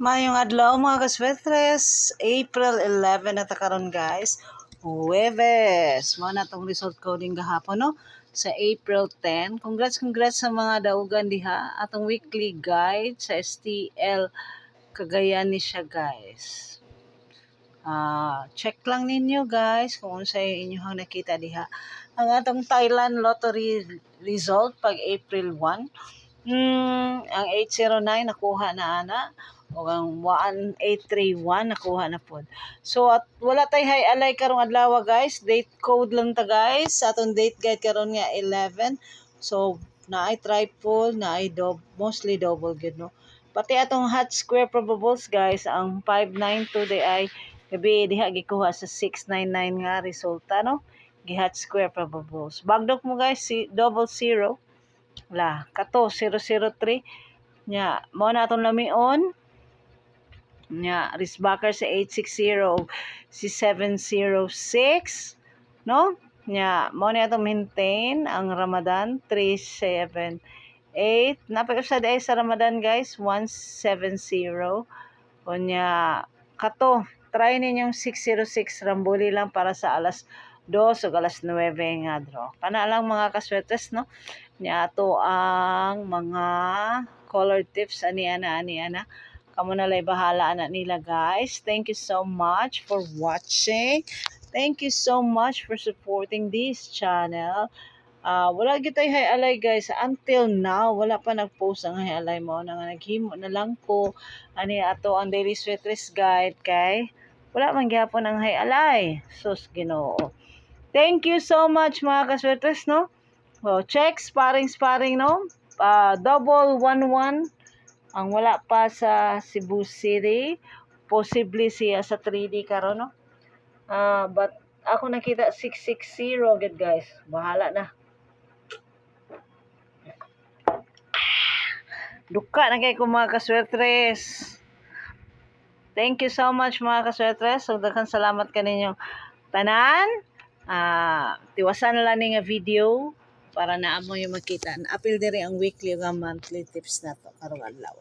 Mayong adlaw mga kaswetres, April 11 na karon guys. Huwebes. Mo na tong result coding gahapon no sa April 10. Congrats sa mga daugan diha atong weekly guide sa STL Cagayan ni siya guys. Check lang ninyo guys kung unsay inyong nakita diha. Ang atong Thailand lottery result pag April 1. Ang 809 nakuha na ana o ang 1831 nakuha na pod. So at wala tay hay alay karong adlaw guys. Date code lang ta guys. Sa atong date guide karon nga 11. So naay triple, naay mostly double gid no. Pati atong hot square probables guys, ang 592 day ay gabi diha gikuha sa 699 nga resulta no. Gi-hot square probables. Bagdok mo guys si double zero kato 003 nya mo na atong lamion nya Risbacker sa 860 si 706 no nya mo na atong maintain ang Ramadan 378 napag-usad ay sa Ramadan guys 170 o nya kato try ninyong 606 rambuli lang para sa alas 2 o alas 9 nga draw. Kana lang mga kaswetes no. Nya ato ang mga color tips ani ana. Kamo na lay bahala ana nila guys. Thank you so much for watching. Thank you so much for supporting this channel. Wala gyud tay hay alay guys until now wala pa nag-post ang hay alay mo na naghimo na lang ko ani ato ang daily sweatress guide kay wala man gyapon ang hay alay sus Ginoo. Thank you so much mga kaswetres no. Check sparring no. Double 11 ang wala pa sa Cebu City, possibly siya sa 3D karon no. But ako nakita 660 gid guys. Bahala na. Duka na kay ko mga kaswetres. Thank you so much mga kaswetres. So daghang salamat kaninyong tanan. Tiwasan na lang nga video para naamo yung makita. Apil diri ang weekly ug monthly tips na to karong adlaw.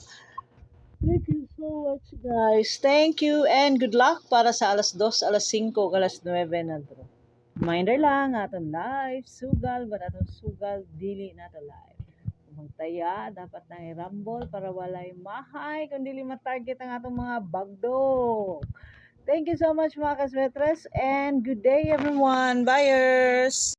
Thank you so much guys. Thank you and good luck para sa alas 2, alas 5, alas 9 na draw. Reminder lang aton live sugal but aton sugal dili na to live. Kung magtaya dapat na i-rumble para walay mahay kung dili ma-target ang atong mga bagdog. Thank you so much mga kaswetres and good day everyone. Buyers!